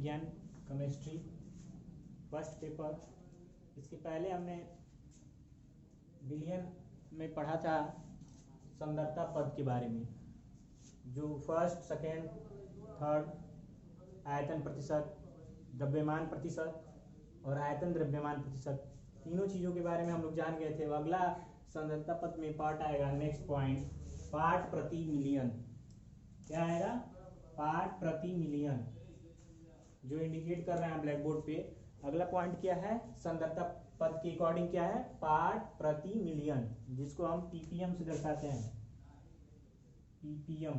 विज्ञान chemistry first paper. इसके पहले हमने बिलियन में पढ़ा था सांद्रता पद के बारे में, जो फर्स्ट सेकेंड थर्ड, आयतन प्रतिशत, द्रव्यमान प्रतिशत और आयतन द्रव्यमान प्रतिशत, तीनों चीज़ों के बारे में हम लोग जान गए थे। अगला सांद्रता पद में पार्ट आएगा, नेक्स्ट पॉइंट, पार्ट प्रति मिलियन। क्या आएगा? पार्ट प्रति मिलियन, जो इंडिकेट कर रहे हैं ब्लैक बोर्ड पे। अगला पॉइंट क्या है? सांद्रता पद के अकॉर्डिंग क्या है? पार्ट प्रति मिलियन, जिसको हम पीपीएम से दर्शाते हैं। पीपीएम,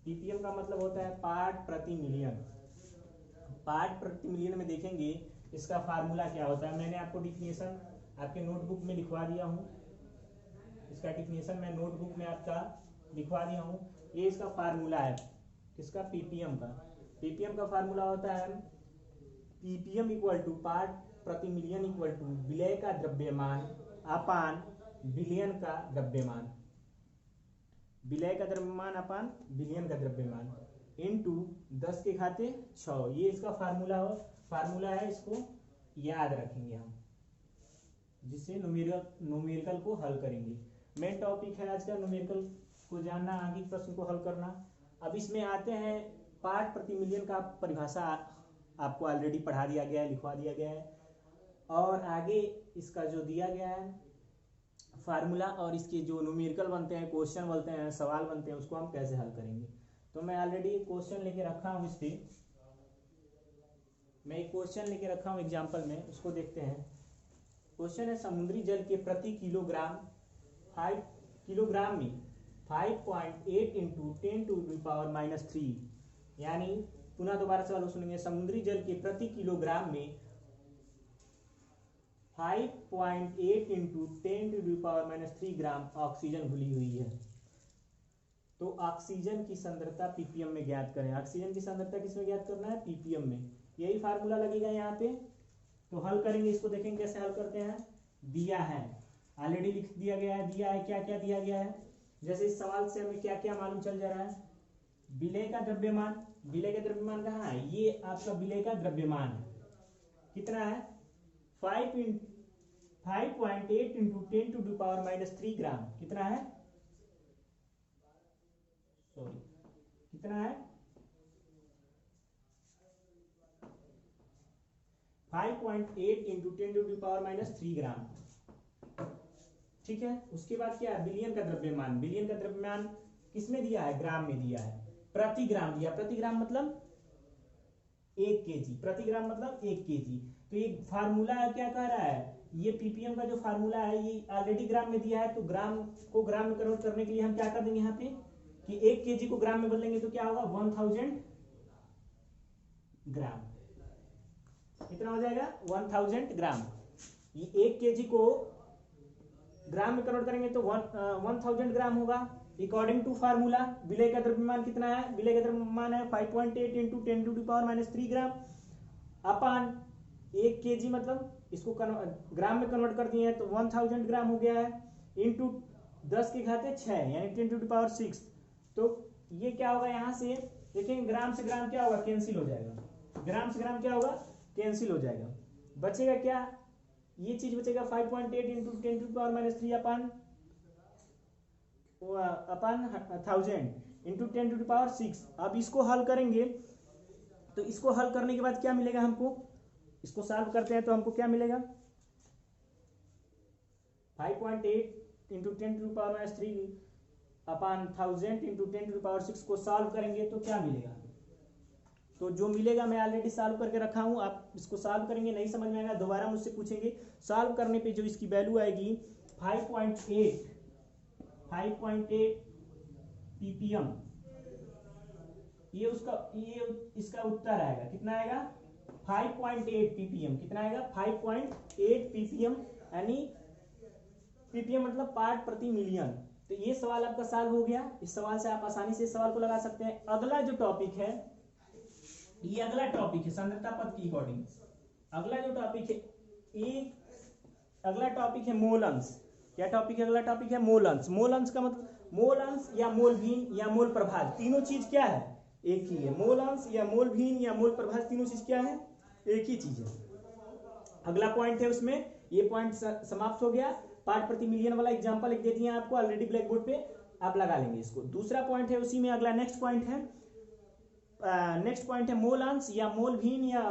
पीपीएम का मतलब होता है पार्ट प्रति मिलियन। पार्ट प्रति मिलियन में देखेंगे इसका फार्मूला क्या होता है। मैंने आपको डिफिनेशन आपके नोटबुक में लिखवा दिया हूँ। इसका डिफिनेशन मैं नोटबुक में आपका लिखवा दिया हूँ। ये इसका फार्मूला है, किसका? पीपीएम का। पीपीएम का फार्मूला होता है पीपीएम इक्वल टू पार्ट प्रति मिलियन इक्वल टू विलय का द्रव्यमान अपान बिलियन का द्रव्यमान। विलय का द्रव्यमान अपान बिलियन का द्रव्यमान इनटू 10 के घाते 6। ये इसका फार्मूला है, इसको याद रखेंगे हम, जिससे न्यूमेरिकल को हल करेंगे। मेन टॉपिक है आज का न्यूमेरिकल को जानना, आगे प्रश्न को हल करना। अब इसमें आते हैं, पार्ट प्रति मिलियन का परिभाषा आपको ऑलरेडी पढ़ा दिया गया है, लिखवा दिया गया है, और आगे इसका जो दिया गया है फार्मूला और इसके जो न्यूमेरिकल बनते हैं, क्वेश्चन बनते हैं, सवाल बनते हैं, उसको हम कैसे हल करेंगे। तो मैं ऑलरेडी क्वेश्चन लेके रखा हूँ। इस पर मैं एक क्वेश्चन लेके रखा हूँ एग्जाम्पल में, उसको देखते हैं। क्वेश्चन है, समुद्री जल के प्रति किलोग्राम 5 किलोग्राम में 5.8 इंटू 10⁻³ यानी पुनः दोबारा सवाल सुनेंगे। समुद्री जल के प्रति किलोग्राम में 5.8 इंटू 10⁻³ ग्राम ऑक्सीजन घुली हुई है। तो ऑक्सीजन की सांद्रता पीपीएम में ज्ञात करें। ऑक्सीजन की सांद्रता किसमें ज्ञात करना है? पीपीएम में। यही फार्मूला लगेगा यहाँ पे। तो हल करेंगे इसको, देखेंगे कैसे हल करते हैं। दिया है, ऑलरेडी लिख दिया गया है। दिया है, क्या क्या दिया गया है। जैसे इस सवाल से हमें क्या क्या मालूम चल जा रहा है। विलय का द्रव्यमान, विलय का द्रव्यमान कहाँ है? ये आपका विलय का द्रव्यमान है। कितना है? 5.8 इंटू 10⁻³ ग्राम। कितना है? सॉरी, कितना है? 5.8 इंटू 10⁻³ ग्राम। ठीक है। उसके बाद क्या है? बिलियन का द्रव्यमान। बिलियन का द्रव्यमान किसमें दिया है? ग्राम में दिया है। प्रति ग्राम दिया। प्रति ग्राम मतलब 1 केजी। प्रति ग्राम मतलब 1 केजी। तो ये फार्मूला क्या कह रहा है? ये पीपीएम का जो फार्मूला है ये ऑलरेडी ग्राम में दिया है। तो ग्राम को ग्राम में कन्वर्ट करने के लिए हम क्या कर देंगे यहाँ पे कि 1 केजी को ग्राम में बदलेंगे तो क्या होगा? 1000 ग्राम। कितना हो जाएगा? 1000 ग्राम। ये 1 केजी को ग्राम में कन्वर्ट करेंगे तो 1000 ग्राम होगा। अकॉर्डिंग टू फार्मूला विलय का द्रव्यमान कितना है? विलय का द्रव्यमान है 5.8 इंटू 10⁻³ ग्राम अपान 1 केजी, मतलब इसको ग्राम में कन्वर्ट कर दिए हैं तो 1000 ग्राम हो गया है, इंटू 10 के घाते 6 यानी 10⁻6। तो ये क्या होगा? यहाँ से देखेंगे ग्राम से ग्राम क्या होगा? कैंसिल हो जाएगा। ग्राम से ग्राम क्या होगा? कैंसिल हो जाएगा। बचेगा क्या? ये चीज बचेगा 5.8 इंटू 10⁻³ अपान 1000 इंटू 10⁻6। अब इसको हल करेंगे तो इसको हल करने के बाद क्या मिलेगा हमको? इसको सॉल्व करते हैं तो हमको क्या मिलेगा? 5.8 इंटू 10⁻³ अपान 1000 इंटू 10⁻6 को सॉल्व करेंगे तो क्या मिलेगा? तो जो मिलेगा मैं ऑलरेडी सॉल्व करके रखा हूं, आप इसको सॉल्व करेंगे। नहीं समझ में आएगा दोबारा मुझसे पूछेंगे। सॉल्व करने पे जो इसकी वैल्यू आएगी 5.8 पीपीएम, ये इसका उत्तर आएगा। कितना आएगा? 5.8 पीपीएम। कितना आएगा? 5.8 पीपीएम, यानी पीपीएम मतलब पार्ट प्रति मिलियन। तो ये सवाल आपका सॉल्व हो गया। इस सवाल से आप आसानी से इस सवाल को लगा सकते हैं। अगला जो टॉपिक है, ये अगला टॉपिक है सांद्रता पद की अकॉर्डिंग। अगला जो टॉपिक है, अगला टॉपिक है मोल अंश। क्या टॉपिक है? अगला टॉपिक है मोल अंश। मोल अंश का मतलब मोल अंश या मोल भिन्न या मोल प्रभाग, तीनों चीज क्या है? एक ही है। मोल अंश या मोल भिन्न या मोल प्रभाज तीनों चीज क्या है, एक ही चीज है। अगला पॉइंट है उसमें, ये पॉइंट समाप्त हो गया। पार्ट प्रति मिलियन वाला एग्जांपल एक दे दिया आपको ऑलरेडी ब्लैक बोर्ड पे, आप लगा लेंगे इसको। दूसरा पॉइंट है उसी में, अगला नेक्स्ट पॉइंट है मोल अंश या मोल भिन्न या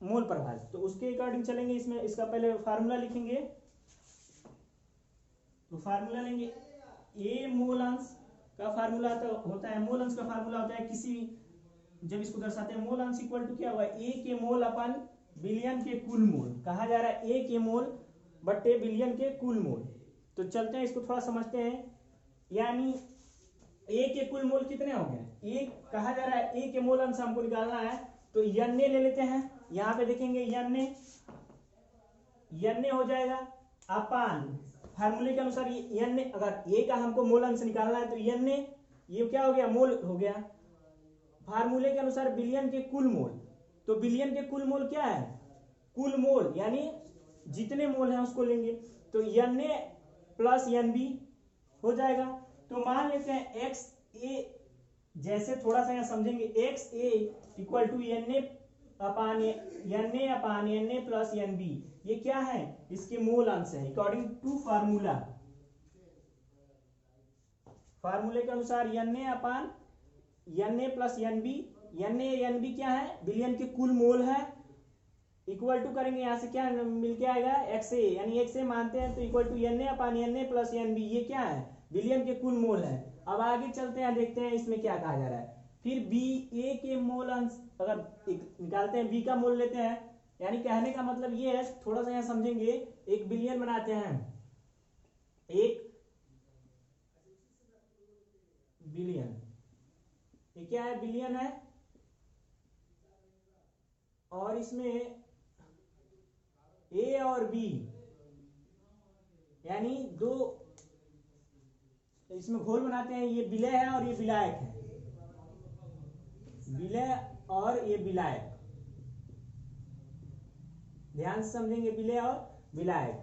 मोल प्रभाज। तो उसके अकॉर्डिंग चलेंगे इसमें। इसका पहले फार्मूला लिखेंगे, तो फार्मूला लेंगे ए मोल अंश का फार्मूला होता है, मोल अंश का फार्मूला होता है किसी, जब इसको दर्शाते हैं मोल अंश इक्वल टू क्या हुआ, ए के मोल अपन बिलियन के कुल मोल। कहा जा रहा है ए के मोल बट्टे बिलियन के कुल मोल। तो चलते हैं इसको थोड़ा समझते हैं। यानी ए के कुल मोल कितने हो गए, ए कहा जा रहा है ए के मोल अंश हमको निकालना है, तो एन ले लेते हैं। यहाँ पे देखेंगे एन हो जाएगा अपान फार्मूले के अनुसार एन, अगर ए का हमको मोल अंश निकालना है तो एन ये क्या हो गया, मोल हो गया। फार्मूले के अनुसार बिलियन के कुल मोल, तो बिलियन के कुल मोल क्या है, कुल मोल, यानी जितने मोल हैं उसको लेंगे। तो N A plus N B हो जाएगा। तो मान लेते हैं एक्स ए, जैसे थोड़ा सा यहाँ समझेंगे, X A equal to N A upon N A plus N B, ये क्या है, इसके मोल अंश है अकॉर्डिंग टू फार्मूला। फार्मूले के अनुसार N A upon N A plus N B, N B क्या है, बिलियन के कुल मोल है, इक्वल टू करेंगे यहाँ से क्या मिल के आएगा, एक्स ए, यानी एक्स ए मानते हैं तो equal to N A upon N A plus N B, ये क्या है, बिलियन के कुल मोल है। अब आगे चलते हैं, देखते हैं इसमें क्या कहा जा रहा है। फिर बी ए के मोल अंश अगर निकालते हैं, बी का मोल लेते हैं, यानी कहने का मतलब ये है, थोड़ा सा यहाँ समझेंगे, एक बिलियन बनाते हैं, एक बिलियन, ये क्या है, बिलियन है, और इसमें ए और बी यानी दो, इसमें घोल बनाते हैं, ये विलय है और ये विलायक है, विलय और ये विलायक, ध्यान से समझेंगे, विलय और विलायक।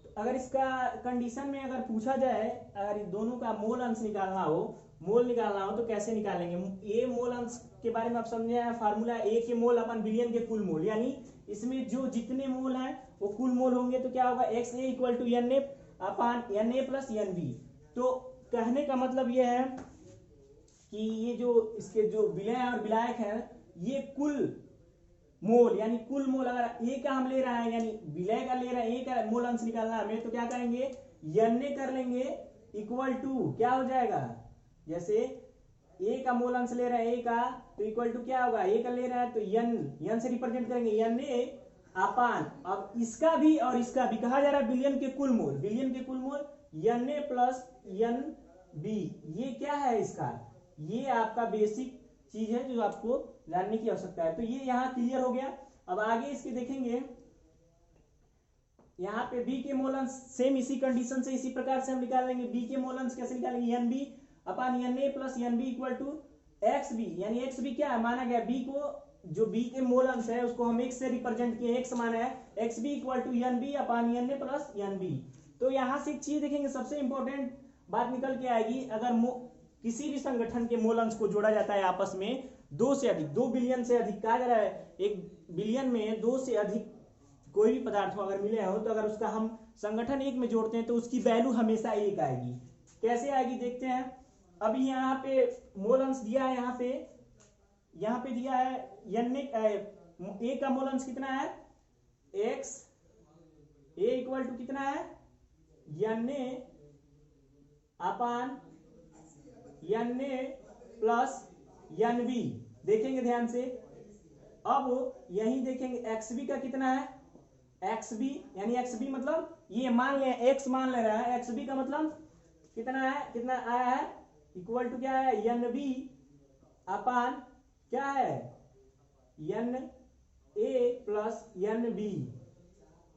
तो अगर इसका कंडीशन में अगर पूछा जाए, अगर दोनों का मोल अंश निकालना हो तो कैसे निकालेंगे। ए मोल अंश के बारे में आप समझे हैं, फार्मूला ए के मोल अपन बिलियन के कुल मोल, यानी इसमें जो जितने मोल हैं वो कुल मोल होंगे, तो क्या होगा, X A equal to N A upon N A plus N B. तो कहने का मतलब ये है कि ये जो इसके जो विलय और विलायक है, ये कुल मोल, यानी कुल मोल, अगर ए का हम ले रहे हैं, यानी विलय का ले रहे हैं, ए का मोल अंश निकालना है हमें, तो क्या करेंगे, एन ए कर लेंगे इक्वल टू क्या हो जाएगा, जैसे ए का मोल अंश ले रहे हैं ए का, तो इक्वल टू क्या होगा, ए का ले रहा है तो एन से रिप्रेजेंट करेंगे एन ए अपान, अब इसका भी और इसका भी कहा जा रहा है बिलियन के कुल मोल, बिलियन के कुल mole N A plus N B, ये क्या है इसका, ये आपका बेसिक चीज है जो आपको जानने की आवश्यकता है। तो ये यहाँ क्लियर हो गया। अब आगे इसके देखेंगे, यहाँ पे बी के मोल अंश सेम इसी कंडीशन से इसी प्रकार से हम निकाल लेंगे। बी के मोल अंश कैसे निकालेंगे, N B upon N A plus N B equal to X B, यानी एक्स बी क्या है, माना गया बी को, जो बी के मोल अंश है उसको हम एक्स से रिप्रेजेंट किए, एक्स माना है, X B equal to N B upon N A plus N B. तो यहाँ से एक चीज देखेंगे, सबसे इंपॉर्टेंट बात निकल के आएगी, अगर किसी भी संगठन के मोल अंश को जोड़ा जाता है आपस में, दो से अधिक, 2 बिलियन से अधिक, कहा जा रहा है एक बिलियन में 2 से अधिक कोई भी पदार्थ हो अगर मिले हो, तो अगर उसका हम संगठन एक में जोड़ते हैं तो उसकी वैल्यू हमेशा एक आएगी। कैसे आएगी देखते हैं। अभी यहाँ पे मोल अंश दिया है, यहाँ पे दिया है एन ए का मोल अंश कितना है, एक्स ए इक्वल टू कितना है, N A upon N A plus N B. देखेंगे ध्यान से, अब यही देखेंगे एक्स बी का कितना है, एक्स बी यानी एक्स बी मतलब ये मान ले, एक्स मान ले रहा है, एक्स बी का मतलब कितना है, कितना आया है, इक्वल टू क्या है, एन बी अपान क्या है, N A plus N B.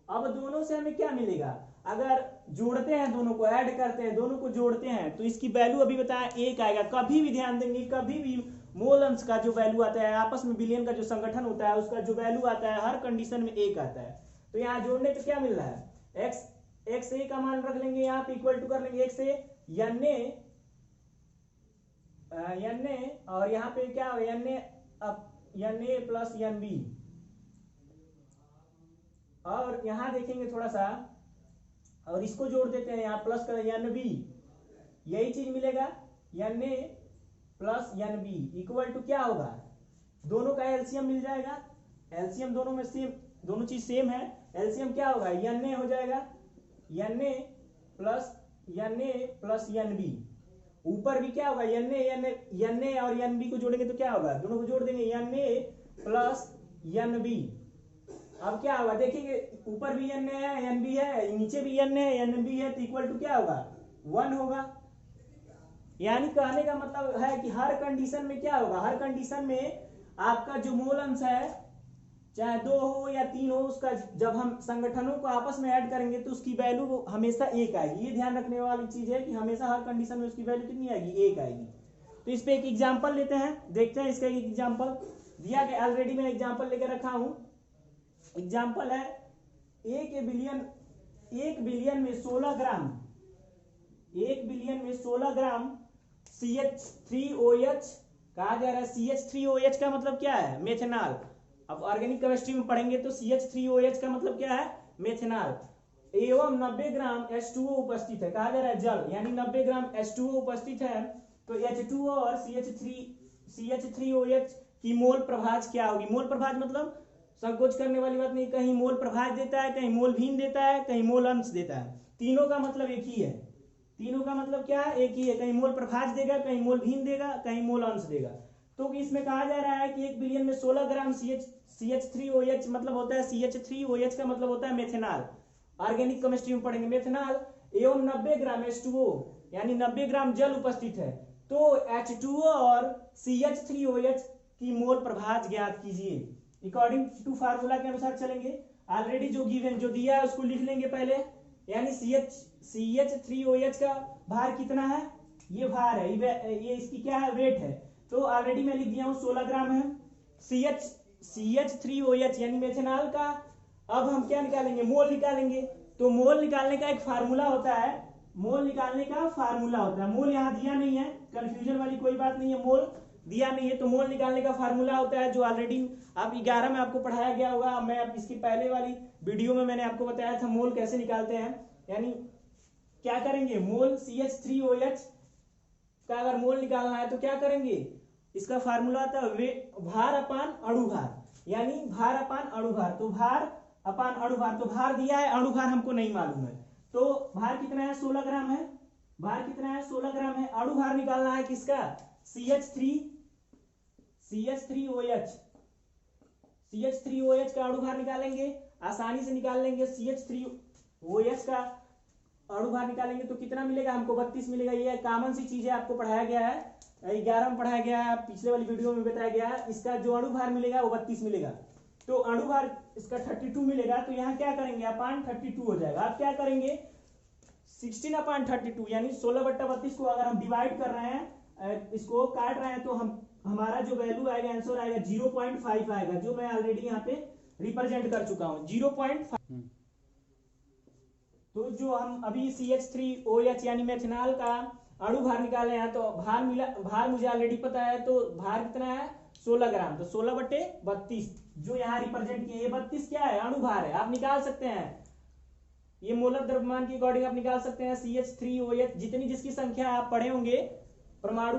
अब दोनों से हमें क्या मिलेगा, अगर जोड़ते हैं दोनों को, ऐड करते हैं, दोनों को जोड़ते हैं, तो इसकी वैल्यू अभी बताया एक आएगा। कभी भी ध्यान देंगे, कभी भी मोल अंश का जो वैल्यू आता है, आपस में बिलियन का जो संगठन होता है उसका जो वैल्यू आता है, हर कंडीशन में एक आता है। तो यहाँ जोड़ने पे क्या मिल रहा है, एक्स ए का मान रख लेंगे यहाँ पे, इक्वल टू कर लेंगे X A N A Na और यहाँ पे क्या होगा Na प्लस NB, और यहाँ देखेंगे थोड़ा सा और इसको जोड़ देते हैं यहाँ प्लस कर NB, यही चीज मिलेगा Na plus NB equal to क्या होगा, दोनों का एलसीएम मिल जाएगा, एलसीएम दोनों में सेम, दोनों चीज सेम है, एलसीएम क्या होगा Na हो जाएगा Na प्लस NB, ऊपर भी क्या होगा Na और NB को जोड़ेंगे तो क्या होगा, दोनों को जोड़ देंगे Na प्लस NB। अब क्या होगा देखिए, ऊपर भी Na है NB है, नीचे भी Na है NB है, तो इक्वल टू क्या होगा 1 होगा। यानी कहने का मतलब है कि हर कंडीशन में क्या होगा, हर कंडीशन में आपका जो मोल अंश है चाहे 2 हो या 3 हो, उसका जब हम संगठनों को आपस में ऐड करेंगे तो उसकी वैल्यू हमेशा 1 आएगी। ये ध्यान रखने वाली चीज है कि हमेशा हर कंडीशन में उसकी वैल्यू कितनी आएगी, 1 आएगी। तो इस पे एक एग्जांपल लेते हैं, देखते हैं इसका एक एग्जांपल दिया गया, ऑलरेडी मैं एग्जांपल लेकर रखा हूं। एग्जांपल है 1 बिलियन में 16 ग्राम, 1 बिलियन में 16 ग्राम CH3OH कहा जा रहा है। CH3OH का मतलब क्या है, मेथेनॉल। अब ऑर्गेनिक केमिस्ट्री में पढ़ेंगे तो CH3OH का मतलब क्या है, मेथेनॉल। एवं 90 ग्राम H2O उपस्थित है, कहा जा रहा है जल, यानी 90 ग्राम H2O उपस्थित है, तो H2O और CH3OH की मोल प्रभाज क्या होगी। मोल प्रभाज मतलब संकोच करने वाली बात नहीं, कहीं मोल प्रभाज देता है, कहीं मोल भिन्न देता है, कहीं मोल अंश देता है, तीनों का मतलब एक ही है, तीनों का मतलब क्या है, एक ही है, कहीं मोल प्रभाज देगा, कहीं मोल भिन्न देगा, कहीं मोल अंश देगा। तो इसमें कहा जा रहा है कि 1 बिलियन में 16 ग्राम CH3OH मतलब होता है, CH3OH का मतलब होता है मेथेनॉल, ऑर्गेनिक केमिस्ट्री में पढ़ेंगे मेथेनॉल। एवं 90 ग्राम H2O यानी 90 ग्राम जल उपस्थित है, तो H2O और CH3OH की मोल प्रभाज ज्ञात कीजिए। अकॉर्डिंग टू फार्मूला के अनुसार चलेंगे, ऑलरेडी जो गिवन जो दिया है उसको लिख लेंगे पहले, यानी CH3OH का भार कितना है, ये भार है, ये इसकी क्या है, वेट है, तो ऑलरेडी मैं लिख दिया हूं 16 ग्राम है। CH3OH यानी मेथेनॉल का अब हम क्या निकालेंगे, मोल निकालेंगे। तो मोल निकालने का एक फार्मूला होता है, मोल निकालने का फार्मूला होता है, मोल यहाँ दिया नहीं है, कंफ्यूजन वाली कोई बात नहीं है, मोल दिया नहीं है, तो मोल निकालने का फार्मूला होता है जो ऑलरेडी आप 11 में आपको पढ़ाया गया होगा। मैं अब इसकी पहले वाली वीडियो में मैंने आपको बताया था मोल कैसे निकालते हैं, यानी क्या करेंगे, मोल CH3OH का अगर मोल निकालना है तो क्या करेंगे, इसका फार्मूला आता है भार अपान अणुभार, यानी भार अपान अणुभार, तो भार अपान अणुभार, तो भार दिया है, अणुभार हमको नहीं मालूम है, तो भार कितना है 16 ग्राम है, भार कितना है 16 ग्राम है। अणुभार निकालना है किसका, CH3OH का अणुभार निकालेंगे, आसानी से निकाल लेंगे। CH3OH का अणुभार निकालेंगे तो कितना मिलेगा हमको, 32 मिलेगा। ये कॉमन सी चीज है, आपको पढ़ाया गया है, 11 में पढ़ाया गया है, पिछले वाली वीडियो में बताया गया है। इसका जो अणुभार मिलेगा वो 32 मिलेगा, तो अणुभार इसका 32 मिलेगा, तो यहाँ क्या करेंगे, अपान 32 हो जाएगा। आप क्या करेंगे 16 अपान 32 यानी 16/32 को अगर हम डिवाइड कर रहे हैं, इसको काट रहे हैं, तो हमारा जो वैल्यू आएगा, आंसर आएगा 0.5 आएगा, जो मैं ऑलरेडी यहाँ पे रिप्रेजेंट कर चुका हूँ 0.5। तो जो हम अभी CH3OH यानी मेथेनॉल का अणुभार निकाले हैं, तो भार मुझे ऑलरेडी पता है, तो भार कितना है 16 ग्राम, तो 16/32 जो यहाँ रिप्रेजेंट किया, ये 32 क्या है, अणुभार है। आप निकाल सकते हैं, ये मोलर द्रव्यमान की अकॉर्डिंग आप निकाल सकते हैं। CH3OH जितनी जिसकी संख्या आप पढ़े होंगे, परमाणु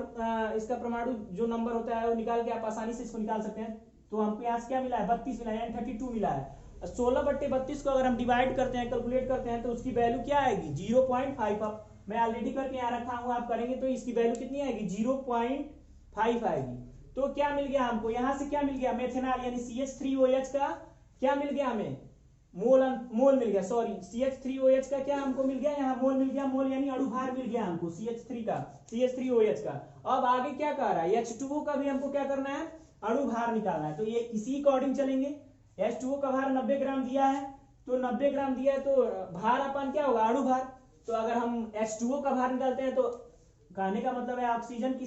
इसका परमाणु जो नंबर होता है वो निकाल के आप आसानी से इसको निकाल सकते हैं। तो हमको यहाँ से क्या मिला है, 32 मिला है, यानी 32 मिला है। 16/32 को अगर हम डिवाइड करते हैं, कैलकुलेट करते हैं, तो उसकी वैल्यू क्या आएगी 0.5। अब मैं ऑलरेडी करके यहाँ रखा हूँ, आप करेंगे तो इसकी वैल्यू कितनी आएगी 0.5 आएगी। तो क्या मिल गया हमको, यहाँ से क्या मिल गया, मेथेनॉल यानी CH3OH का क्या मिल गया हमें, मोल मिल गया, सॉरी CH3OH का क्या हमको मिल गया, यहाँ मोल मिल गया, मोल यानी अणुभार मिल गया हमको CH3OH का। अब आगे क्या कह रहा है, H2O का भी हमको क्या करना है, अणुभार निकालना है। तो ये इसी अकॉर्डिंग चलेंगे। H2O का भार 90 ग्राम दिया है, तो 90 ग्राम दिया है, तो भार अपन क्या होगा, अणुभार। तो अगर हम H2O का भार निकालते हैं, तो कहने का मतलब है ऑक्सीजन की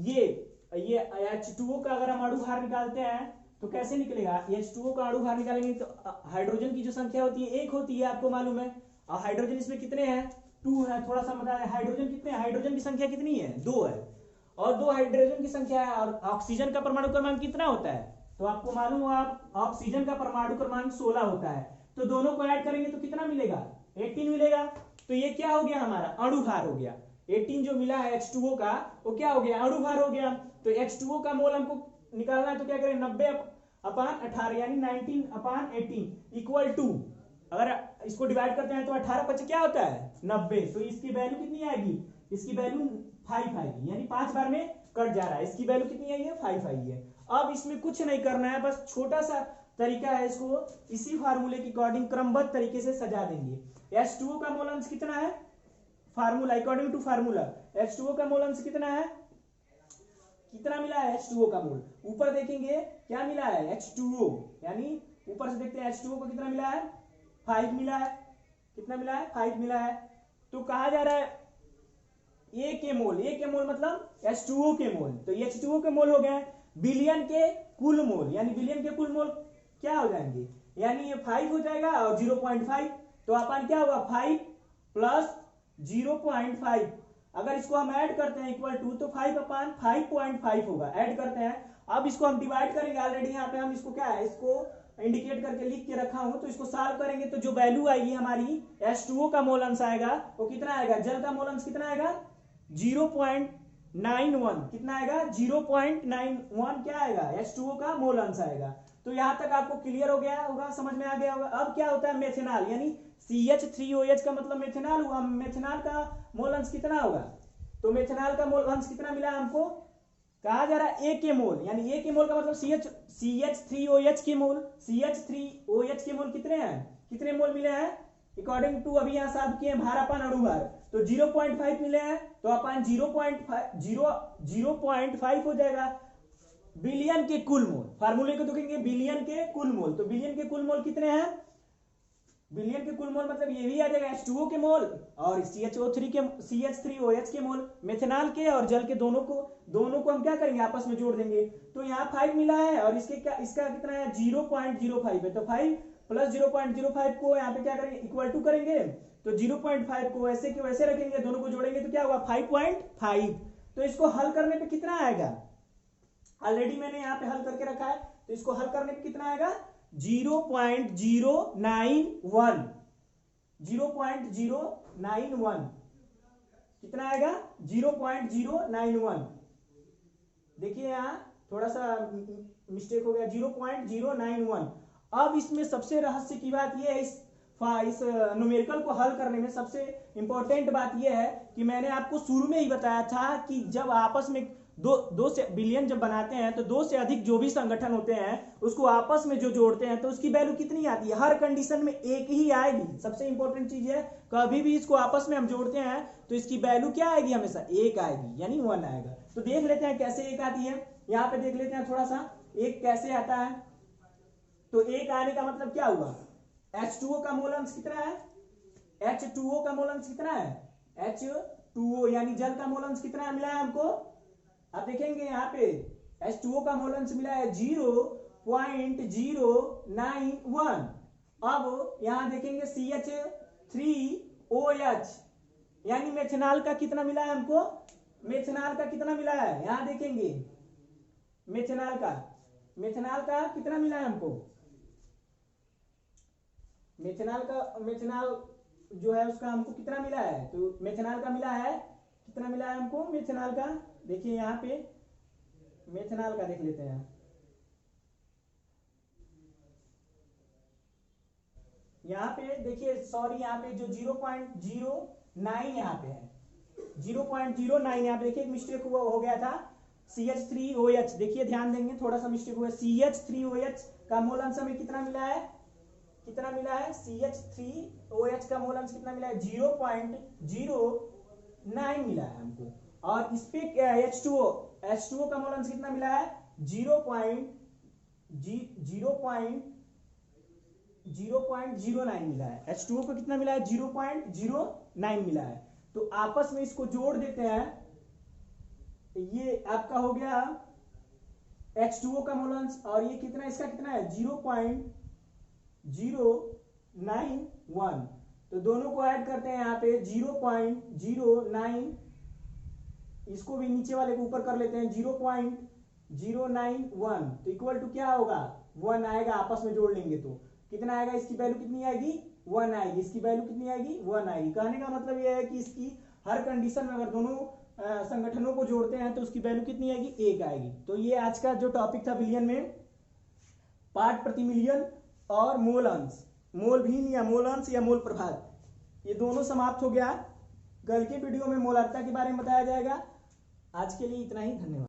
ये H2O का अगर हम अणुभार निकालते हैं तो कैसे निकलेगा, H2O का अणुभार निकालेंगे तो हाइड्रोजन की जो संख्या होती है 1 होती है, आपको मालूम है, और हाइड्रोजन इसमें कितने हैं 2 है। थोड़ा सा बता, हाइड्रोजन कितने, हाइड्रोजन की संख्या कितनी है 2 है, और 2 हाइड्रोजन की संख्या है, और ऑक्सीजन का परमाणु क्रमांक कितना होता है? तो आपको मालूम होगा ऑक्सीजन का परमाणु क्रमांक 16 होता है। तो दोनों को ऐड करेंगे तो कितना मिलेगा? 18 मिलेगा। तो ये क्या हो गया? हमारा अणुभार हो गया। 18 जो मिला है H2O का, वो क्या हो गया? अणुभार हो गया। तो H2O का मोल हमको निकालना है, तो क्या करें? 90/18 यानी 19/18 इक्वल टू, अगर इसको डिवाइड करते हैं तो 18 5 क्या होता है? 90। तो इसकी वैल्यू कितनी आएगी? इसकी वैल्यू 5 आएगी, यानी 5 बार में कट जा रहा है। इसकी वैल्यू कितनी आई है? 5 आई है। अब इसमें कुछ नहीं करना है, बस छोटा सा तरीका है, इसको इसी फार्मूले के अकॉर्डिंग क्रमबद्ध तरीके से सजा देंगे। H2O का मोल अंश कितना है? Formula, according to formula H2O का मोल अंश कितना है? कितना मिला है H2O का मोल? ऊपर देखेंगे क्या मिला है? H2O, यानी ऊपर से देखते हैं H2O को कितना मिला है? 5 मिला है। कितना मिला है? 5 मिला है। तो कहा जा रहा है A के मोल, A के मोल मतलब H2O के मोल। तो H2O के मोल हो गए बिलियन के कुल मोल, यानी बिलियन के कुल मोल क्या हो जाएंगे? यानी ये 5 हो जाएगा और 0.5, तो अपन क्या होगा? 5 प्लस 0.5, अगर इसको हम ऐड करते हैं इक्वल टू, तो 5/5.5 होगा। ऐड करते हैं, अब इसको हम डिवाइड करेंगे। ऑलरेडी यहाँ पे हम इसको क्या है, इसको इंडिकेट करके लिख के रखा हूं। तो इसको सॉल्व करेंगे तो जो वैल्यू आएगी हमारी H2O का मोल अंश आएगा वो कितना आएगा? जल का मोल अंश कितना आएगा? 0.91। कितना आएगा? 0.91 क्या आएगा? H2O का मोल अंश आएगा। तो यहां तक आपको क्लियर हो गया होगा, समझ में आ गया होगा। अब क्या होता है? मेथेनॉल, यानी CH3OH का मतलब मेथेनॉल हुआ। मेथेनॉल का मोल अंश कितना होगा? तो मेथेनॉल का मोल अंश कितना मिला हमको? कहा जा रहा है A के मोल, यानी A के मोल का मतलब CH3OH के मोल। CH3OH के मोल कितने हैं? कितने मोल मिले हैं? अकॉर्डिंग टू अभी यहां साहब किए भारापान अणुभार, तो 0.5 मिले हैं। तो अपन 0.5 हो जाएगा बिलियन के कुल मोल। फार्मूले को देखेंगे बिलियन के कुल मोल, तो बिलियन के कुल मोल कितने हैं? बिलियन के कुल मोल मतलब ये भी आ जाएगा H2O के मोल और CH3OH के मोल। मेथेनॉल के और जल के दोनों को हम क्या करेंगे? आपस में जोड़ देंगे। तो यहाँ 5 मिला है और इसका कितना है? 0.05 है। तो 5 प्लस 0.05 को यहाँ पे क्या करेंगे? इक्वल टू करेंगे। तो 0.5 को ऐसे के वैसे रखेंगे, दोनों को जोड़ेंगे तो क्या होगा? 5.5। तो इसको हल करने पे कितना आएगा? ऑलरेडी मैंने यहाँ पे हल करके रखा है, तो इसको हल करने पे कितना आएगा? 0.091। 0.091 कितना आएगा? 0.091। देखिए यहाँ थोड़ा सा मिस्टेक हो गया, 0.091। अब इसमें सबसे रहस्य की बात यह है, इस न्यूमेरिकल को हल करने में सबसे इंपॉर्टेंट बात यह है कि मैंने आपको शुरू में ही बताया था कि जब आपस में दो से बिलियन जब बनाते हैं तो 2 से अधिक जो भी संगठन होते हैं उसको आपस में जो जोड़ते हैं तो उसकी वैल्यू कितनी आती है? हर कंडीशन में एक ही आएगी। सबसे इंपॉर्टेंट चीज है, कभी भी इसको आपस में हम जोड़ते हैं तो इसकी वैल्यू क्या आएगी? हमेशा 1 आएगी, यानी 1 आएगा। तो देख लेते हैं कैसे 1 आती है। यहाँ पे देख लेते हैं थोड़ा सा 1 कैसे आता है। तो 1 आने का मतलब क्या हुआ? H2O का मोल अंश कितना है? H2O का मोल अंश कितना है? H2O यानी जल का मोल अंश कितना मिला है हमको? आप देखेंगे यहाँ पे H2O का मोल अंश मिला है 0.091। अब यहाँ देखेंगे CH3OH यानी मेथेनॉल का कितना मिला है हमको? मेथेनॉल का कितना मिला है? यहाँ देखेंगे मेथेनॉल का कितना मिला है हमको? मेथेनॉल जो है उसका हमको कितना मिला है? तो मेथेनॉल का मिला है, कितना मिला है हमको मेथेनॉल का? देखिए यहाँ पे मेथेनॉल का देख लेते हैं। यहाँ पे देखिए, सॉरी यहाँ पे जो 0.09 यहाँ पे है, 0.09 यहाँ पे देखिए मिस्टेक हुआ हो गया था। CH3OH देखिए ध्यान देंगे, थोड़ा सा मिस्टेक हुआ। CH3OH का मोल अंश हमें कितना मिला है? कितना मिला है? CH3OH का मोल अंश कितना मिला है? 0.09 मिला है हमको। और इस पे H2O का मोल अंश कितना मिला है? 0.09 मिला है। H2O को कितना मिला है? 0.09 मिला है। तो आपस में इसको जोड़ देते हैं, ये आपका हो गया H2O का मोल अंश और ये कितना, इसका कितना है? 0.091। तो दोनों को ऐड करते हैं यहाँ पे 0.091 इसको भी नीचे वाले को ऊपर कर लेते हैं, 0.091 तो इक्वल टू क्या होगा 1 आएगा, आपस में जोड़ लेंगे तो कितना आएगा, इसकी वैल्यू कितनी आएगी 1 आएगी, इसकी वैल्यू कितनी आएगी 1 आएगी। कहने का मतलब यह है कि इसकी हर कंडीशन में अगर दोनों संगठनों को जोड़ते हैं तो उसकी वैल्यू कितनी आएगी 1 आएगी। तो ये आज का जो टॉपिक था विलियन में, पार्ट प्रति मिलियन और मोल अंश, मोल भिन्न या मोल अंश या मोल प्रभाग, ये दोनों समाप्त हो गया। कल के वीडियो में मोलारिता के बारे में बताया जाएगा। आज के लिए इतना ही, धन्यवाद।